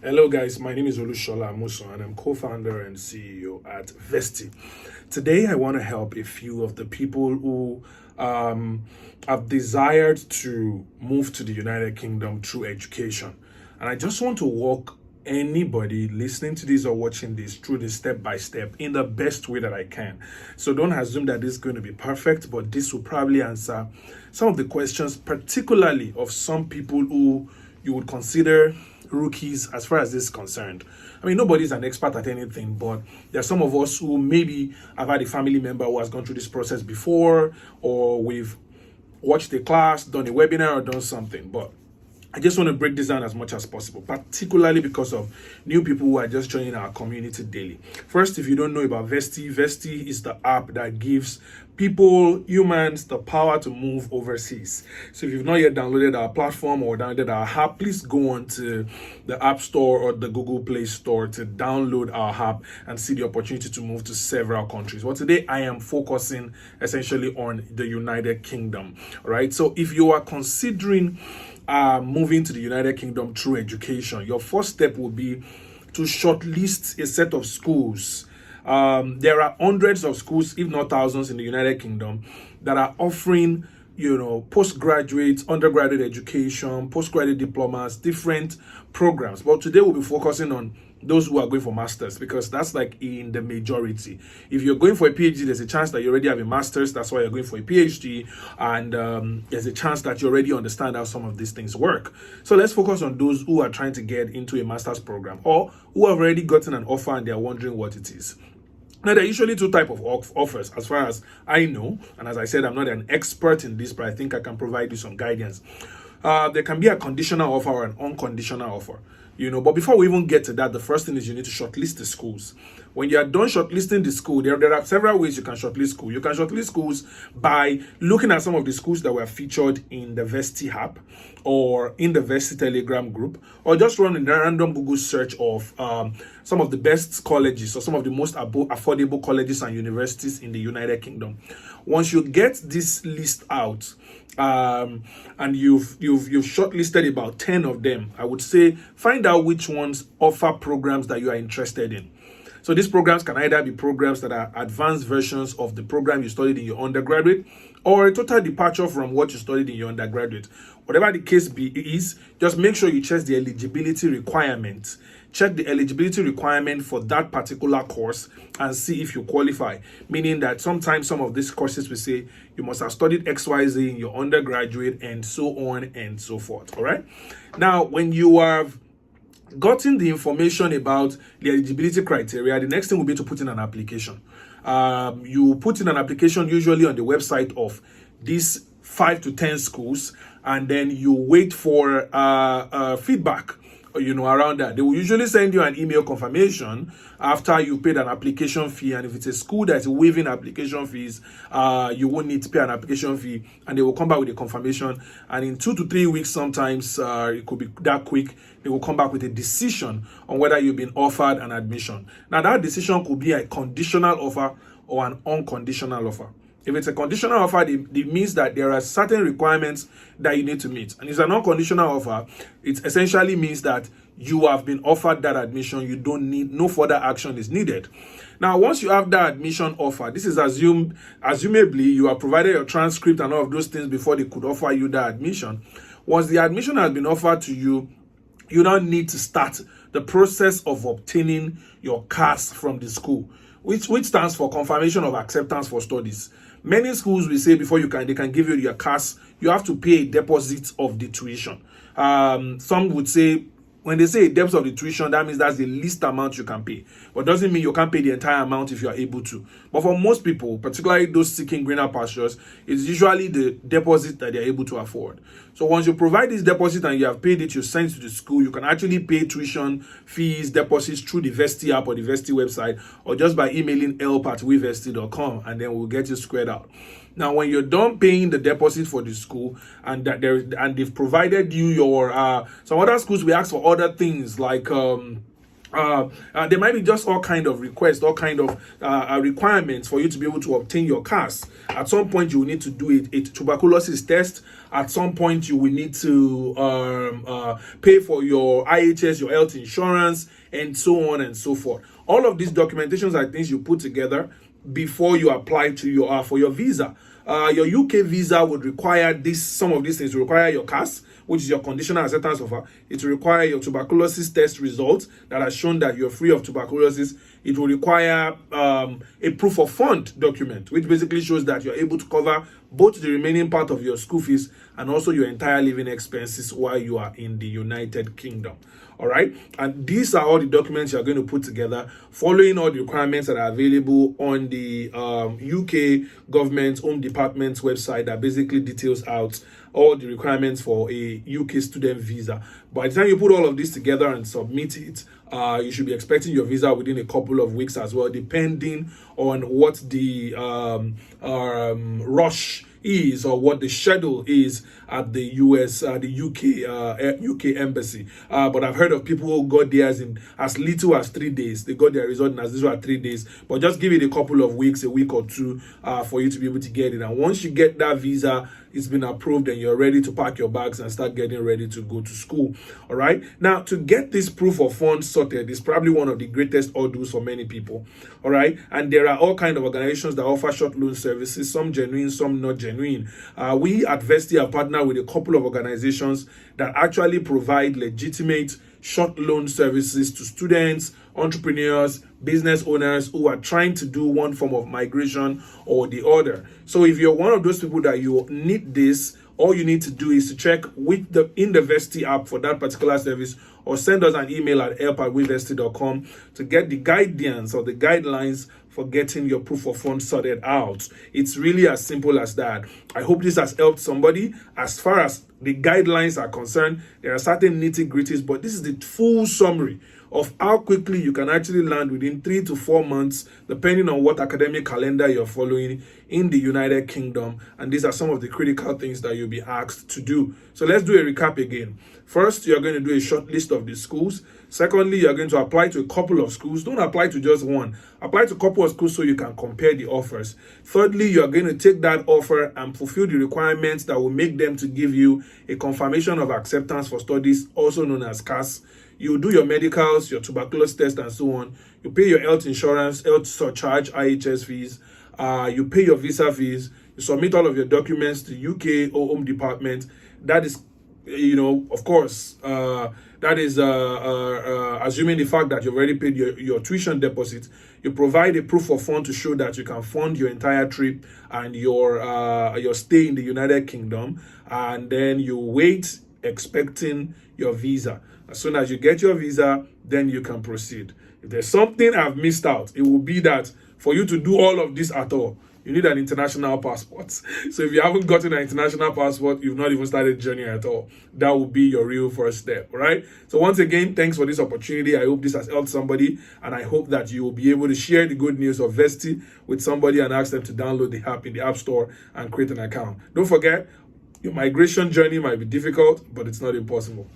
Hello guys, my name is Olushola Amuso and I'm co-founder and CEO at Vesti. Today I want to help a few of the people who have desired to move to the United Kingdom through education. And I just want to walk anybody listening to this or watching this through this step by step in the best way that I can. So don't assume that this is going to be perfect, but this will probably answer some of the questions, particularly of some people who you would consider rookies as far as this is concerned. I mean, nobody's an expert at anything, but there are some of us who maybe have had a family member who has gone through this process before, or we've watched a class, done a webinar, or done something. But I just want to break this down as much as possible, particularly because of new people who are just joining our community daily. First, if you don't know about Vesti, Vesti is the app that gives people, humans, the power to move overseas. So if you've not yet downloaded our platform or downloaded our app, please go on to the App Store or the Google Play Store to download our app and see the opportunity to move to several countries. Well, today I am focusing essentially on the United Kingdom, all right? So if you are considering moving to the United Kingdom through education, your first step will be to shortlist a set of schools. There are hundreds of schools, if not thousands, in the United Kingdom that are offering, postgraduate, undergraduate education, postgraduate diplomas, different programs. But today we'll be focusing on those who are going for masters, because that's like in the majority. If you're going for a PhD, there's a chance that you already have a master's. That's why you're going for a PhD, and there's a chance that you already understand how some of these things work. So let's focus on those who are trying to get into a master's program, or who have already gotten an offer and they're wondering what it is. Now, there are usually two types of offers, as far as I know. And as I said, I'm not an expert in this, but I think I can provide you some guidance. There can be a conditional offer or an unconditional offer. But before we even get to that, the first thing is you need to shortlist the schools. When you are done shortlisting the school, there are several ways you can shortlist schools. You can shortlist schools by looking at some of the schools that were featured in the Vesti app or in the Vesti Telegram group, or just run a random Google search of some of the best colleges or some of the most affordable colleges and universities in the United Kingdom. Once you get this list out, and you've shortlisted about 10 of them, I would say find out which ones offer programs that you are interested in. So these programs can either be programs that are advanced versions of the program you studied in your undergraduate, or a total departure from what you studied in your undergraduate. Whatever the case is, just make sure you check the eligibility requirements. Check the eligibility requirement for that particular course and see if you qualify. Meaning that sometimes some of these courses will say you must have studied XYZ in your undergraduate, and so on and so forth. All right. Now, when you have gotten the information about the eligibility criteria, the next thing will be to put in an application. You put in an application usually on the website of these 5 to 10 schools, and then you wait for feedback around that. They will usually send you an email confirmation after you paid an application fee, and if it's a school that's waiving application fees, you won't need to pay an application fee, and they will come back with a confirmation. And in 2 to 3 weeks, sometimes it could be that quick, they will come back with a decision on whether you've been offered an admission. Now, that decision could be a conditional offer or an unconditional offer. If it's a conditional offer, it means that there are certain requirements that you need to meet. And if it's an unconditional offer, it essentially means that you have been offered that admission. You don't need, no further action is needed. Now, once you have that admission offer, this is assumably you have provided your transcript and all of those things before they could offer you that admission. Once the admission has been offered to you, you don't need to start the process of obtaining your CAS from the school, which stands for Confirmation of Acceptance for Studies. Many schools will say before they can give you your CAS, you have to pay a deposit of the tuition. Some would say, when they say a deposit of the tuition, that means that's the least amount you can pay. But doesn't mean you can't pay the entire amount if you are able to. But for most people, particularly those seeking greener pastures, it's usually the deposit that they're able to afford. So once you provide this deposit and you have paid it, you send to the school, you can actually pay tuition fees, deposits through the Vesti app or the Vesti website, or just by emailing help@wevesti.com, and then we'll get you squared out. Now, when you're done paying the deposit for the school, and they've provided you your some other schools, we ask for other things like There might be just all kind of requests, all kind of requirements for you to be able to obtain your CAS. At some point, you will need to do a tuberculosis test. At some point, you will need to pay for your IHS, your health insurance, and so on and so forth. All of these documentations are things you put together before you apply to your for your visa. Your UK visa would require this. Some of these things will require your CAS, which is your conditional acceptance offer. It will require your tuberculosis test results that has shown that you're free of tuberculosis. It will require a proof of fund document, which basically shows that you're able to cover both the remaining part of your school fees and also your entire living expenses while you are in the United Kingdom. All right, and these are all the documents you're going to put together, following all the requirements that are available on the UK government Home Department's website that basically details out all the requirements for a UK student visa. By the time you put all of this together and submit it, you should be expecting your visa within a couple of weeks as well, depending on what the rush is or what the schedule is at the UK embassy. But I've heard of people who got theirs in as little as 3 days. They got their result in as little as 3 days. But just give it a couple of weeks, a week or two, for you to be able to get it. And once you get that visa, it's been approved and you're ready to pack your bags and start getting ready to go to school. All right. Now, to get this proof of funds sorted is probably one of the greatest hurdles for many people. All right. And there are all kinds of organizations that offer short loan services, some genuine, some not genuine. We at Vesti are partnered with a couple of organizations that actually provide legitimate short loan services to students, entrepreneurs, business owners who are trying to do one form of migration or the other. So if you're one of those people that you need this, all you need to do is to check with in the Vesti app for that particular service, or send us an email at help@wevesti.com to get the guidance or the guidelines for getting your proof of funds sorted out. It's really as simple as that. I hope this has helped somebody. As far as the guidelines are concerned, there are certain nitty-gritties, but this is the full summary of how quickly you can actually land within 3 to 4 months, depending on what academic calendar you're following in the United Kingdom. And these are some of the critical things that you'll be asked to do. So let's do a recap again. First, you're going to do a short list of the schools. Secondly, you're going to apply to a couple of schools. Don't apply to just one. Apply to a couple of schools so you can compare the offers. Thirdly, you're going to take that offer and fulfill the requirements that will make them to give you a confirmation of acceptance for studies, also known as CAS. You do your medicals, your tuberculosis test, and so on. You pay your health insurance, health surcharge, IHS fees. You pay your visa fees. You submit all of your documents to UK or Home Department. That is, of course, that is assuming the fact that you've already paid your tuition deposit. You provide a proof of fund to show that you can fund your entire trip and your stay in the United Kingdom. And then you wait expecting your visa. As soon as you get your visa, then you can proceed. If there's something I've missed out, it will be that for you to do all of this at all, you need an international passport. So if you haven't gotten an international passport, you've not even started the journey at all. That will be your real first step, all right? So once again, thanks for this opportunity. I hope this has helped somebody, and I hope that you will be able to share the good news of Vesti with somebody and ask them to download the app in the App Store and create an account. Don't forget, your migration journey might be difficult, but it's not impossible.